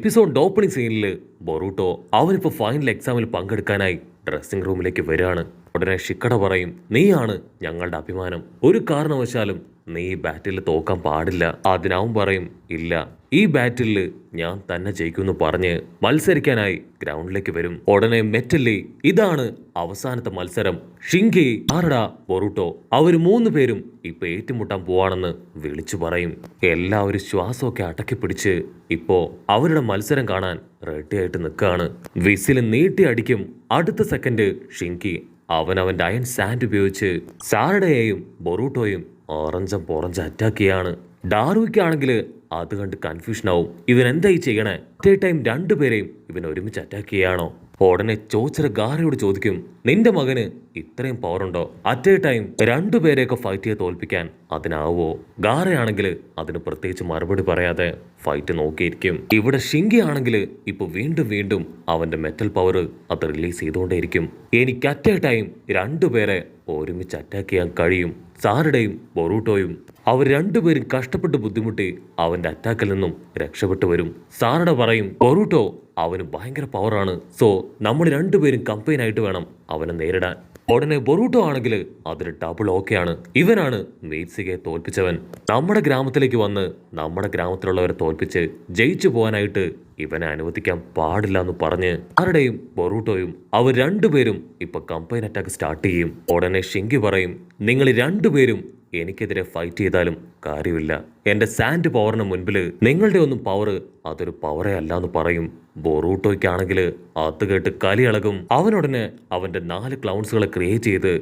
Episode opening സീനിൽ Boruto അവനിപ്പോൾ final എക്സാമിൽ പങ്കെടുക്കാനായി ഡ്രസ്സിംഗ് റൂമിലേക്ക് വരികയാണ്. ഉടനെ ഷിക്കട പറയും, നീയാണ് ഞങ്ങളുടെ അഭിമാനം, ഒരു കാരണവശാലും നീ ഈ ബാറ്റിൽ തോക്കാൻ പാടില്ല. അതിനവൻ പറയും, ഇല്ല, ഈ ബാറ്റിൽ ഞാൻ തന്നെ ജയിക്കുമെന്ന് പറഞ്ഞ് മത്സരിക്കാനായി ഗ്രൗണ്ടിലേക്ക് വരും. ഉടനെ മെറ്റല്ലി, ഇതാണ് അവസാനത്തെ മത്സരം, ഷിങ്കി, ആരടാ, ബൊറൂട്ടോ, അവര് 3 പേരും ഇപ്പൊ ഏറ്റുമുട്ടാൻ പോവാണെന്ന് വിളിച്ചു പറയും. എല്ലാവരും ശ്വാസമൊക്കെ അടക്കി പിടിച്ച് ഇപ്പോ അവരുടെ മത്സരം കാണാൻ റെഡി ആയിട്ട് നിൽക്കുകയാണ്. വിസിൽ നീട്ടി അടിക്കും. അടുത്ത സെക്കൻഡ് ഷിങ്കി അവന്റെ അയൺ സാൻഡ് ഉപയോഗിച്ച് സാരഡയെയും ബൊറൂട്ടോയും ഓറഞ്ചം പൊറഞ്ച് അറ്റാക്ക് ചെയ്യാണ്. ഡാർവിക്കാണെങ്കിൽ അത് കണ്ട് കൺഫ്യൂഷൻ ആവും, ഇവൻ എന്തായി ചെയ്യണേ? അറ്റ് എ ടൈം 2 പേരെയും ഇവൻ ഒരുമിച്ച് അറ്റാക്ക് ചെയ്യാണോ? ഉടനെ ചോദിച്ച ഗാരയോട് ചോദിക്കും, നിന്റെ മകന് ഇത്രയും പവർ ഉണ്ടോ? അറ്റ് എ ടൈം 2 പേരെയൊക്കെ ഫൈറ്റ് ചെയ്ത് തോൽപ്പിക്കാൻ അതിനാവോ? ഗാരയാണെങ്കിൽ അതിന് പ്രത്യേകിച്ച് മറുപടി പറയാതെ ഫൈറ്റ് നോക്കിയിരിക്കും. ഇവിടെ ഷിങ്കി ആണെങ്കിൽ ഇപ്പൊ വീണ്ടും വീണ്ടും അവന്റെ മെറ്റൽ പവർ അത് റിലീസ് ചെയ്തുകൊണ്ടേയിരിക്കും. എനിക്ക് അറ്റ് എ ടൈം 2 പേരെ ഒരുമിച്ച് അറ്റാക്ക് ചെയ്യാൻ കഴിയും. സാരഡയും ബൊറൂട്ടോയും അവർ 2 പേരും കഷ്ടപ്പെട്ട് ബുദ്ധിമുട്ടി അവന്റെ അറ്റാക്കിൽ നിന്നും രക്ഷപ്പെട്ടു വരും. സാരഡ പറയും, ബൊറൂട്ടോ അവന് ഭയങ്കര പവറാണ്, സോ നമ്മൾ 2 പേരും കമ്പൈൻ ആയിട്ട് വേണം അവനെ നേരിടാൻ. ഉടനെ ബൊറൂട്ടോ ആണെങ്കിൽ അതിന് ഡബിൾ ഓക്കെയാണ്. ഇവനാണ് മീറ്റ്സിയെ തോൽപ്പിച്ചവൻ. നമ്മുടെ ഗ്രാമത്തിലേക്ക് വന്ന് നമ്മുടെ ഗ്രാമത്തിലുള്ളവരെ തോൽപ്പിച്ച് ജയിച്ചു പോകാനായിട്ട് ഇവനെ അനുവദിക്കാൻ പാടില്ല എന്ന് പറഞ്ഞ് ആരുടെയും ബൊറൂട്ടോയും അവർ 2 പേരും ഇപ്പൊ കമ്പൈൻ അറ്റാക്ക് സ്റ്റാർട്ട് ചെയ്യും. ഉടനെ ഷിങ്കി പറയും, നിങ്ങൾ 2 പേരും എനിക്കെതിരെ ഫൈറ്റ് ചെയ്താലും കാര്യമില്ല, എന്റെ സാൻഡ് പവറിന് മുൻപിൽ നിങ്ങളുടെ ഒന്നും പവർ അതൊരു പവറേ അല്ല എന്ന് പറയും. ബൊറൂട്ടോയ്ക്കാണെങ്കിൽ അത് കേട്ട് കലി ഇളകും. അവനുടനെ അവന്റെ 4 ക്ലൗൺസുകളെ ക്രിയേറ്റ് ചെയ്ത്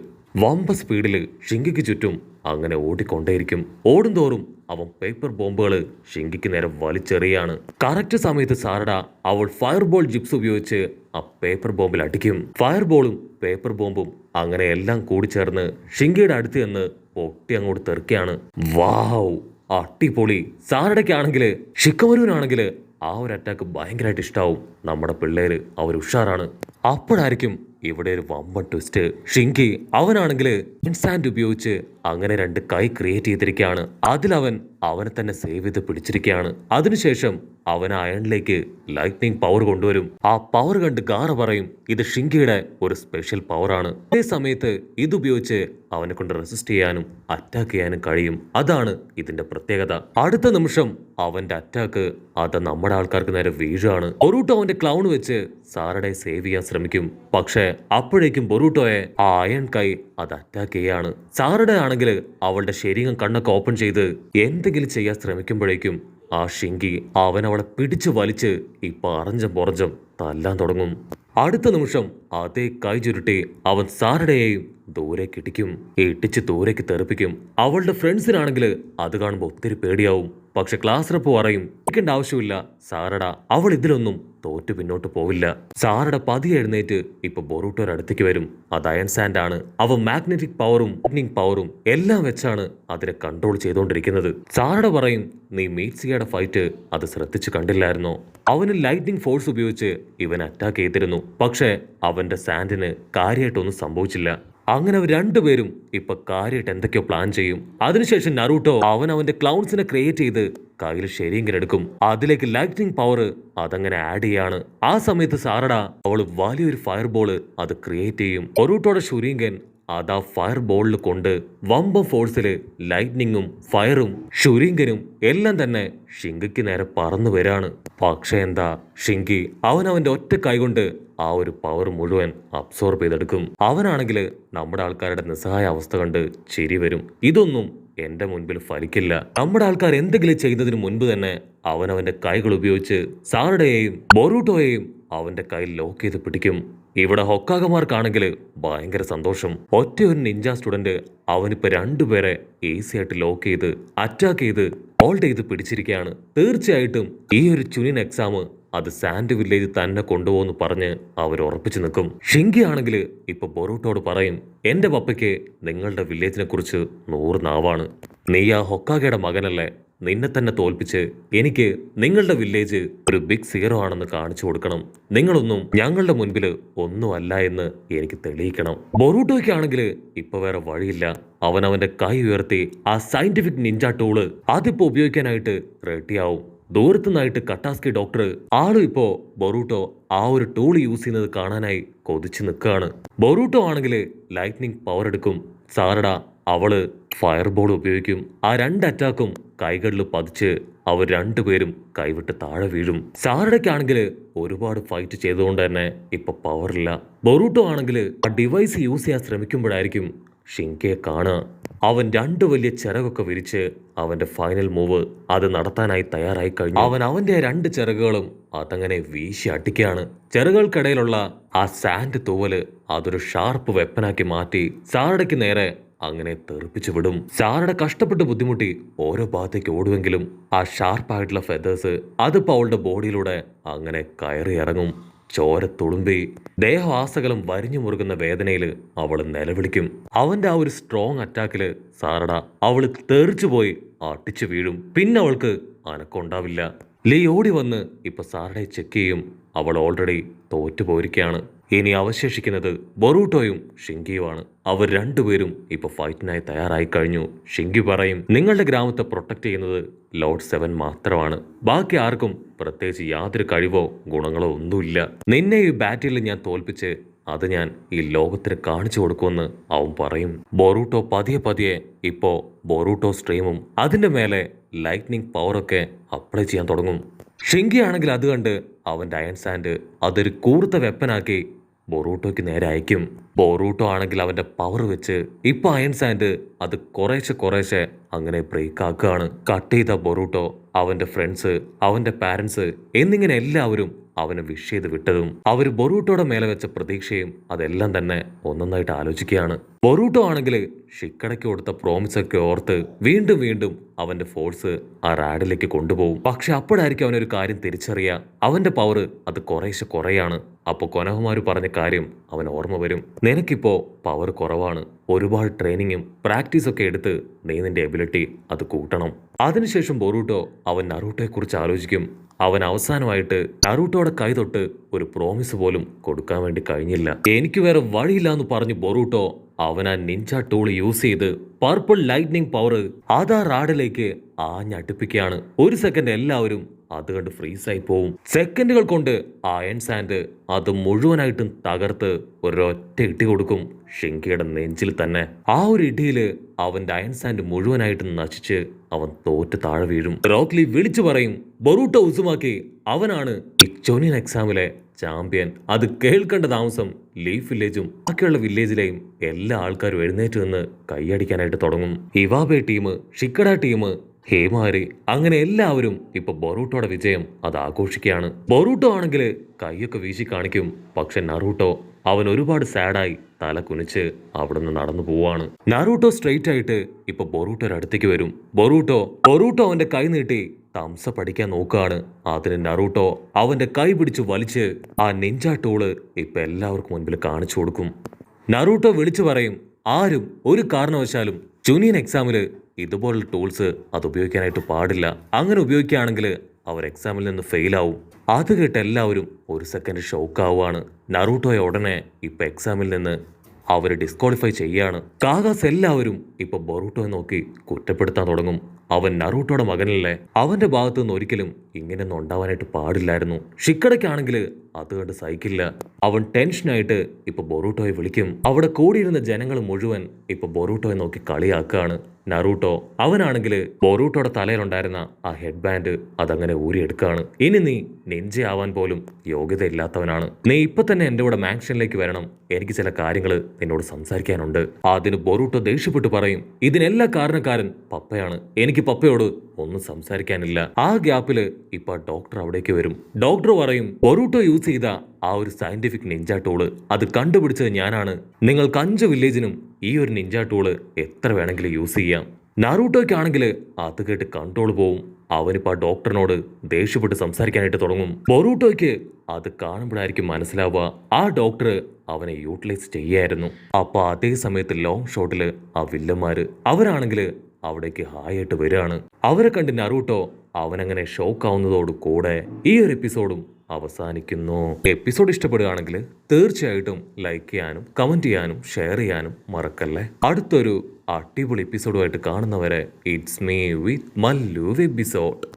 വമ്പ സ്പീഡിൽ ഷിങ്കിക്ക് ചുറ്റും അങ്ങനെ ഓടിക്കൊണ്ടേയിരിക്കും. ഓടുന്തോറും അവൻ പേപ്പർ ബോംബുകൾ ഷിങ്കിക്ക് നേരെ വലിച്ചെറിയാണ്. കറക്റ്റ് സമയത്ത് സാരഡ അവൾ ഫയർബോൾ ജിപ്സ് ഉപയോഗിച്ച് ആ പേപ്പർ ബോംബിൽ അടിക്കും. ഫയർബോളും പേപ്പർ ബോംബും അങ്ങനെ എല്ലാം കൂടി ചേർന്ന് ഷിങ്കിയുടെ അടുത്ത് നിന്ന് പൊട്ടി അങ്ങോട്ട് തെറിക്കുകയാണ്. വാവ്, അടിപൊളി. സാരഡയ്ക്കാണെങ്കിൽ ഷിക്കമരുവിനാണെങ്കിൽ ആ ഒരു അറ്റാക്ക് ഭയങ്കരമായിട്ട് ഇഷ്ടാവും. നമ്മുടെ പിള്ളേര് അവർ ഉഷാറാണ്. അപ്പോഴായിരിക്കും ഇവിടെ ഒരു വമ്പൻ ട്വിസ്റ്റ്. ഷിങ്കി അവനാണെങ്കിൽ ഇൻസാൻഡ് ഉപയോഗിച്ച് അങ്ങനെ 2 കൈ ക്രിയേറ്റ് ചെയ്തിരിക്കുകയാണ്. അതിലവൻ അവനെ തന്നെ സേവ് ചെയ്ത് പിടിച്ചിരിക്കുകയാണ്. അതിനുശേഷം അവൻ അയണിലേക്ക് ലൈറ്റ്നിങ് പവർ കൊണ്ടുവരും. ആ പവർ കണ്ട് ഗാറ പറയും, ഇത് ഷിങ്കിയുടെ ഒരു സ്പെഷ്യൽ പവറാണ്. അതേ സമയത്ത് ഇതുപയോഗിച്ച് അവനെ കൊണ്ട് റെസിസ്റ്റ് ചെയ്യാനും അറ്റാക്ക് ചെയ്യാനും കഴിയും. അതാണ് ഇതിന്റെ പ്രത്യേകത. അടുത്ത നിമിഷം അവന്റെ അറ്റാക്ക് അത് നമ്മുടെ ആൾക്കാർക്ക് നേരെ വീഴാണ്. ബൊറൂട്ടോ അവന്റെ ക്ലൗൺ വെച്ച് സാരഡയെ സേവ് ചെയ്യാൻ ശ്രമിക്കും. പക്ഷേ അപ്പോഴേക്കും ബൊറൂട്ടോയെ ആ അയൺ കൈ അത് അറ്റാക്ക് ചെയ്യാണ്. സാരഡ ആണെങ്കിൽ അവളുടെ ശരീരം കണ്ണൊക്കെ ഓപ്പൺ ചെയ്ത് എന്തെങ്കിലും ചെയ്യാൻ ശ്രമിക്കുമ്പോഴേക്കും ആ ഷിങ്കി അവൻ അവളെ പിടിച്ചു വലിച്ച് ഇപ്പൊ അറഞ്ചം പുറഞ്ചം തല്ലാൻ തുടങ്ങും. അടുത്ത നിമിഷം അതേ കൈ ചുരുട്ടി അവൻ സാരഡയെയും ദൂരേക്ക് ഇടിക്കും. ഇടിച്ച് ദൂരേക്ക് തെറിപ്പിക്കും. അവളുടെ ഫ്രണ്ട്സിനാണെങ്കിൽ അത് കാണുമ്പോൾ ഒത്തിരി പേടിയാവും. പക്ഷെ ക്ലാസ് റെപ്പ് പറയും, ഇരിക്കേണ്ട ആവശ്യമില്ല, സാരഡ അവൾ ഇതിലൊന്നും തോറ്റു പിന്നോട്ട് പോവില്ല. സാരഡ പതിയെ എഴുന്നേറ്റ് ഇപ്പൊ ബൊറൂട്ടോയുടെ അടുത്തേക്ക് വരും. അത് അയൺ സാൻഡ് ആണ്. അവ മാഗ്നറ്റിക് പവറും ലൈറ്റ്നിങ് പവറും എല്ലാം വെച്ചാണ് അതിനെ കൺട്രോൾ ചെയ്തുകൊണ്ടിരിക്കുന്നത്. സാരഡ പറയും, നീ മീറ്റ്സിയുടെ ഫൈറ്റ് അത് ശ്രദ്ധിച്ചു കണ്ടില്ലായിരുന്നോ? അവന് ലൈറ്റ്നിങ് ഫോഴ്സ് ഉപയോഗിച്ച് ഇവൻ അറ്റാക്ക് ചെയ്തിരുന്നു. പക്ഷേ അവന്റെ സാൻഡിന് കാര്യമായിട്ടൊന്നും സംഭവിച്ചില്ല. അങ്ങനെ അവർ 2 പേരും ഇപ്പൊ കാര്യമായിട്ട് എന്തൊക്കെയോ പ്ലാൻ ചെയ്യും. അതിനുശേഷം നറൂട്ടോ അവന്റെ ക്ലൗൺസിനെ ക്രിയേറ്റ് ചെയ്ത് കയ്യിൽ ശരീരം എടുക്കും. അതിലേക്ക് ലൈറ്റ്നിങ് പവർ അതങ്ങനെ ആഡ് ചെയ്യാണ്. ആ സമയത്ത് സാരഡ അവള് വലിയൊരു ഫയർ ബോള് അത് ക്രിയേറ്റ് ചെയ്യും. ബൊറൂട്ടോയുടെ ഷുരീങ്കൻ അതാ ഫയർ ബോളിൽ കൊണ്ട് വമ്പ ഫോഴ്സില് ലൈറ്റ്നിങ്ങും ഫയറും ഷുരീങ്കനും എല്ലാം തന്നെ ഷിങ്കിക്ക് നേരെ പറന്നു വരാണ്. പക്ഷെ എന്താ, ഷിങ്കി അവന്റെ ഒറ്റ കൈകൊണ്ട് ആ ഒരു പവർ മുഴുവൻ അബ്സോർബ് ചെയ്തെടുക്കും. അവനാണെങ്കിൽ നമ്മുടെ ആൾക്കാരുടെ നിസ്സഹായ അവസ്ഥ കണ്ട് ചിരി വരും. ഇതൊന്നും എന്റെ മുൻപിൽ ഫലിക്കില്ല. നമ്മുടെ ആൾക്കാർ എന്തെങ്കിലും ചെയ്യുന്നതിന് മുൻപ് തന്നെ അവന്റെ കൈകൾ ഉപയോഗിച്ച് സാരഡയെയും ബൊറൂട്ടോയെയും അവന്റെ കയ്യിൽ ലോക്ക് ചെയ്ത് പിടിക്കും. ഇവിടെ ഹൊക്കാഗമാർക്കാണെങ്കിൽ ഭയങ്കര സന്തോഷം. ഒറ്റ ഒരു നിഞ്ച സ്റ്റുഡന്റ് അവനിപ്പോ 2 പേരെ ഈസി ആയിട്ട് ലോക്ക് ചെയ്ത് അറ്റാക്ക് ചെയ്ത് ഹോൾഡ് ചെയ്ത് പിടിച്ചിരിക്കുകയാണ്. തീർച്ചയായിട്ടും ഈ ഒരു ചുനിൻ എക്സാം അത് സാൻഡ് വില്ലേജ് തന്നെ കൊണ്ടുപോകുന്നു പറഞ്ഞ് അവർ ഉറപ്പിച്ചു നിൽക്കും. ഷിങ്കി ആണെങ്കിൽ ഇപ്പൊ ബൊറൂട്ടോട് പറയും, എന്റെ പപ്പയ്ക്ക് നിങ്ങളുടെ വില്ലേജിനെ കുറിച്ച് 100 നാവാണ്. നീ ആ ഹൊക്കാഗയുടെ മകനല്ലേ? നിന്നെ തന്നെ തോൽപ്പിച്ച് എനിക്ക് നിങ്ങളുടെ വില്ലേജ് ഒരു ബിഗ് സീറോ ആണെന്ന് കാണിച്ചു കൊടുക്കണം. നിങ്ങളൊന്നും ഞങ്ങളുടെ മുൻപിൽ ഒന്നുമല്ല എന്ന് എനിക്ക് തെളിയിക്കണം. ബൊറൂട്ടോയ്ക്കാണെങ്കിൽ ഇപ്പൊ വേറെ വഴിയില്ല. അവന്റെ കൈ ഉയർത്തി ആ സയന്റിഫിക് നിഞ്ച ടൂള് അതിപ്പോ ഉപയോഗിക്കാനായിട്ട് റെഡിയാവും. ദൂരത്തുനിന്നായിട്ട് കട്ടാസ്കി ഡോക്ടർ ആളും ഇപ്പോ ബൊറൂട്ടോ ആ ഒരു ടൂൾ യൂസ് ചെയ്യുന്നത് കാണാനായി കൊതിച്ചു നിൽക്കുകയാണ്. ബൊറൂട്ടോ ആണെങ്കിൽ ലൈറ്റ്നിങ് പവർ എടുക്കും. സാറഡ അവള് ഫയർ ബോൾ ഉപയോഗിക്കും. ആ 2 അറ്റാക്കും കൈകളിൽ പതിച്ച് അവർ രണ്ടുപേരും കൈവിട്ട് താഴെ വീഴും. സാറഡയ്ക്കാണെങ്കിൽ ഒരുപാട് ഫൈറ്റ് ചെയ്തുകൊണ്ട് തന്നെ ഇപ്പൊ പവറില്ല. ബൊറൂട്ടോ ആണെങ്കിൽ ആ ഡിവൈസ് യൂസ് ചെയ്യാൻ ശ്രമിക്കുമ്പോഴായിരിക്കും ഷിങ്കയെ കാണുക. അവൻ 2 വലിയ ചിറകൊക്കെ വിരിച്ച് അവന്റെ ഫൈനൽ മൂവ് അത് നടത്താനായി തയ്യാറായി കഴിഞ്ഞു. അവൻ അവന്റെ 2 ചിറകുകളും അതങ്ങനെ വീശി അടിക്കുകയാണ്. ചിറകുകൾക്കിടയിലുള്ള ആ സാൻഡ് തൂവല് അതൊരു ഷാർപ്പ് വെപ്പനാക്കി മാറ്റി സാറഡയ്ക്ക് നേരെ അങ്ങനെ തെറിപ്പിച്ചു വിടും. സാറഡ കഷ്ടപ്പെട്ട് ബുദ്ധിമുട്ടി ഓരോ ഭാഗത്തേക്ക് ഓടുമെങ്കിലും ആ ഷാർപ്പായിട്ടുള്ള ഫെദേഴ്സ് അതിപ്പോ അവളുടെ ബോഡിയിലൂടെ അങ്ങനെ കയറി ഇറങ്ങും. ചോര തുളുമ്പി ദേഹവാസകലം വരിഞ്ഞു മുറുകുന്ന വേദനയിൽ അവൾ നിലവിളിക്കും. അവന്റെ ആ ഒരു സ്ട്രോങ് അറ്റാക്കില് സാറഡ അവള് തെറിച്ചു പോയി അടിച്ചു വീഴും. പിന്നെ അവൾക്ക് അനക്കൊണ്ടാവില്ല. ലീ ഓടി വന്ന് ഇപ്പൊ സാറഡയെ ചെക്ക് ചെയ്യും. അവൾ ഓൾറെഡി തോറ്റുപോയിരിക്കുകയാണ്. ഇനി അവശേഷിക്കുന്നത് ബൊറൂട്ടോയും ഷിങ്കിയുമാണ്. അവർ രണ്ടുപേരും ഇപ്പൊ ഫൈറ്റിനായി തയ്യാറായി കഴിഞ്ഞു. ഷിങ്കി പറയും, നിങ്ങളുടെ ഗ്രാമത്തെ പ്രൊട്ടക്ട് ചെയ്യുന്നത് ലോർഡ് 7 മാത്രമാണ്. ബാക്കി ആർക്കും പ്രത്യേകിച്ച് യാതൊരു കഴിവോ ഗുണങ്ങളോ ഒന്നുമില്ല. നിന്നെ ഈ ബാറ്റിൽ ഞാൻ തോൽപ്പിച്ച് അത് ഞാൻ ഈ ലോകത്തിന് കാണിച്ചു കൊടുക്കുമെന്ന് അവൻ പറയും. ബൊറൂട്ടോ പതിയെ പതിയെ ഇപ്പോ ബൊറൂട്ടോ സ്ട്രീമും അതിന്റെ മേലെ ലൈറ്റ്നിങ് പവറൊക്കെ അപ്ലൈ ചെയ്യാൻ തുടങ്ങും. ഷിങ്കി ആണെങ്കിൽ അത് കണ്ട് അവന്റെ അയൺ സാൻഡ് അതൊരു കൂർത്ത വെപ്പനാക്കി ബൊറൂട്ടോയ്ക്ക് നേരെ അയക്കും. ബൊറൂട്ടോ ആണെങ്കിൽ അവന്റെ പവർ വെച്ച് ഇപ്പൊ അയൺ സാൻഡ് അത് കുറേശ്ശെ അങ്ങനെ ബ്രേക്ക് ആക്കുകയാണ്. കട്ട് ചെയ്ത ബൊറൂട്ടോ അവന്റെ ഫ്രണ്ട്സ് അവന്റെ പാരന്റ്സ് എന്നിങ്ങനെ എല്ലാവരും അവനെ വിഷ് ചെയ്ത് വിട്ടതും അവർ ബൊറൂട്ടോയുടെ മേലെ വെച്ച പ്രതീക്ഷയും അതെല്ലാം തന്നെ ഒന്നൊന്നായിട്ട് ആലോചിക്കുകയാണ്. ബൊറൂട്ടോ ആണെങ്കിൽ ഷിക്കടയ്ക്ക് കൊടുത്ത പ്രോമിസൊക്കെ ഓർത്ത് വീണ്ടും വീണ്ടും അവന്റെ ഫോഴ്സ് ആ റാഡിലേക്ക് കൊണ്ടുപോകും. പക്ഷെ അപ്പോഴായിരിക്കും അവനൊരു കാര്യം തിരിച്ചറിയുക, അവന്റെ പവർ അത് കുറേയാണ്. അപ്പോൾ കൊനഹുമാര് പറഞ്ഞ കാര്യം അവൻ ഓർമ്മ വരും. നിനക്കിപ്പോ പവർ കുറവാണ്, ഒരുപാട് ട്രെയിനിങ്ങും പ്രാക്ടീസൊക്കെ എടുത്ത് നീ നിന്റെ എബിലിറ്റി അത് കൂട്ടണം. അതിനുശേഷം ബൊറൂട്ടോ അവൻ നറൂട്ടോയെ കുറിച്ച് ആലോചിക്കും. അവൻ അവസാനമായിട്ട് നറൂട്ടോയുടെ കൈ തൊട്ട് ഒരു പ്രോമിസ് പോലും കൊടുക്കാൻ വേണ്ടി കഴിഞ്ഞില്ല. എനിക്ക് വേറെ വഴിയില്ല എന്ന് പറഞ്ഞു ബൊറൂട്ടോ അവൻ ആ നിഞ്ച ടൂൾ യൂസ് ചെയ്ത് പർപ്പിൾ ലൈറ്റ്നിങ് പവർ അതാ റാഡിലേക്ക് ആഞ്ഞടുപ്പിക്കുകയാണ്. ഒരു സെക്കൻഡ് എല്ലാവരും അത് കണ്ട് ഫ്രീസായി പോവും. സെക്കൻഡുകൾ കൊണ്ട് അയൺ സാൻഡ് അത് മുഴുവനായിട്ടും തകർത്ത് ഒരൊറ്റ ഇടി കൊടുക്കും ഷിങ്കിയുടെ നെഞ്ചിൽ തന്നെ. ആ ഒരു ഇടിയില് അവന്റെ അയൺ സാൻഡ് മുഴുവനായിട്ടും നശിച്ച് അവൻ തോറ്റ് താഴെ വീഴും. റോക്ക്ലി വിളിച്ചു പറയും, ബൊറൂട്ടോ ഉസുമാക്കി അവനാണ് ഈ ചൊനിയൻ എക്സാമിലെ ചാമ്പ്യൻ. അത് കേൾക്കേണ്ട താമസം ലീഫ് വില്ലേജും ബാക്കിയുള്ള വില്ലേജിലെയും എല്ലാ ആൾക്കാരും എഴുന്നേറ്റ് നിന്ന് കൈയടിക്കാനായിട്ട് തുടങ്ങും. ഇവാബെ ടീം, ഷിക്കഡ ടീം, ഹേമാരി അങ്ങനെ എല്ലാവരും ഇപ്പൊ ബൊറൂട്ടോയുടെ വിജയം അത് ആഘോഷിക്കുകയാണ്. ബൊറൂട്ടോ ആണെങ്കിൽ കൈയൊക്കെ വീശി കാണിക്കും. പക്ഷെ നറൂട്ടോ അവൻ ഒരുപാട് സാഡായി തല കുനിച്ച് അവിടെ നിന്ന് നടന്നു പോവാണ്. നറൂട്ടോ സ്ട്രെയിറ്റ് ആയിട്ട് ഇപ്പൊ ബൊറൂട്ടോയുടെ അടുത്തേക്ക് വരും. ബൊറൂട്ടോ അവന്റെ കൈ നീട്ടി തംസ പഠിക്കാൻ നോക്കുകയാണ്. അതിന് നറൂട്ടോ അവന്റെ കൈ പിടിച്ച് വലിച്ച് ആ നിഞ്ച ടൂള് ഇപ്പൊ എല്ലാവർക്കും മുൻപിൽ കാണിച്ചു കൊടുക്കും. നറൂട്ടോ വിളിച്ചു പറയും, ആരും ഒരു കാരണവശാലും ജൂനിയർ എക്സാമില് ഇതുപോലുള്ള ടൂൾസ് അത് ഉപയോഗിക്കാനായിട്ട് പാടില്ല. അങ്ങനെ ഉപയോഗിക്കുകയാണെങ്കിൽ അവർ എക്സാമിൽ നിന്ന് ഫെയിലാവും. അത് കേട്ട് എല്ലാവരും ഒരു സെക്കൻഡ് ഷോക്കാവുകയാണ്. നറൂട്ടോയെ ഉടനെ ഇപ്പൊ എക്സാമിൽ നിന്ന് അവർ ഡിസ്ക്വാളിഫൈ ചെയ്യാണ്. കാഗാസ് എല്ലാവരും ഇപ്പൊ ബൊറൂട്ടോയെ നോക്കി കുറ്റപ്പെടുത്താൻ തുടങ്ങും. അവൻ നറൂട്ടോയുടെ മകനല്ലേ, അവന്റെ ഭാഗത്തു നിന്ന് ഒരിക്കലും ഇങ്ങനെയൊന്നും ഉണ്ടാവാനായിട്ട് പാടില്ലായിരുന്നു. ഷിക്കടയ്ക്കാണെങ്കിൽ അത് കണ്ട് സഹിക്കില്ല. അവൻ ടെൻഷനായിട്ട് ഇപ്പൊ ബൊറൂട്ടോയെ വിളിക്കും. അവിടെ കൂടിയിരുന്ന ജനങ്ങൾ മുഴുവൻ ഇപ്പൊ ബൊറൂട്ടോയെ നോക്കി കളിയാക്കുകയാണ്. നറൂട്ടോ അവനാണെങ്കിൽ ബൊറൂട്ടോയുടെ തലയിലുണ്ടായിരുന്ന ആ ഹെഡ് ബാൻഡ് അതങ്ങനെ ഊരിയെടുക്കുകയാണ്. ഇനി നീ നിഞ്ച ആവാൻ പോലും യോഗ്യതയില്ലാത്തവനാണ്. നീ ഇപ്പൊ തന്നെ എന്റെ കൂടെ മാൻഷനിലേക്ക് വരണം, എനിക്ക് ചില കാര്യങ്ങൾ നിന്നോട് സംസാരിക്കാനുണ്ട്. അതിന് ബൊറൂട്ടോ ദേഷ്യപ്പെട്ട് പറയും, ഇതിനെല്ലാ കാരണക്കാരൻ പപ്പയാണ്, എനിക്ക് പപ്പയോട് ഒന്നും സംസാരിക്കാനില്ല. ആ ഗ്യാപ്പില് ഇപ്പൊ ഡോക്ടർ അവിടേക്ക് വരും. ഡോക്ടർ പറയും, ബൊറൂട്ടോ യൂസ് ചെയ്ത ആ ഒരു സയന്റിഫിക് നിഞ്ച ടൂള് അത് കണ്ടുപിടിച്ചത് ഞാനാണ്. നിങ്ങൾക്ക് 5 വില്ലേജിനും ഈ ഒരു നിഞ്ച ടൂള് എത്ര വേണമെങ്കിലും യൂസ് ചെയ്യാം. നറൂട്ടോയ്ക്കാണെങ്കിൽ അത് കേട്ട് കൺട്രോൾ പോവും. അവനിപ്പോ ആ ഡോക്ടറിനോട് ദേഷ്യപ്പെട്ട് സംസാരിക്കാനായിട്ട് തുടങ്ങും. ബൊറൂട്ടോയ്ക്ക് അത് കാണുമ്പോഴായിരിക്കും മനസ്സിലാവുക ആ ഡോക്ടർ അവനെ യൂട്ടിലൈസ് ചെയ്യായിരുന്നു. അപ്പൊ അതേ സമയത്ത് ലോങ് ഷോട്ടില് ആ വില്ലന്മാര് അവരാണെങ്കിൽ അവിടേക്ക് ഹായായിട്ട് വരികയാണ്. അവരെ കണ്ട് നറൂട്ടോ അവനങ്ങനെ ഷോക്കാവുന്നതോട് കൂടെ ഈ ഒരു എപ്പിസോഡും അവസാനിക്കുന്നു. എപ്പിസോഡ് ഇഷ്ടപ്പെടുകയാണെങ്കിൽ തീർച്ചയായിട്ടും ലൈക്ക് ചെയ്യാനും കമന്റ് ചെയ്യാനും ഷെയർ ചെയ്യാനും മറക്കല്ലേ. അടുത്തൊരു അടിപൊളി എപ്പിസോഡുമായിട്ട് കാണുന്നവരെ it's me with Mallu episode.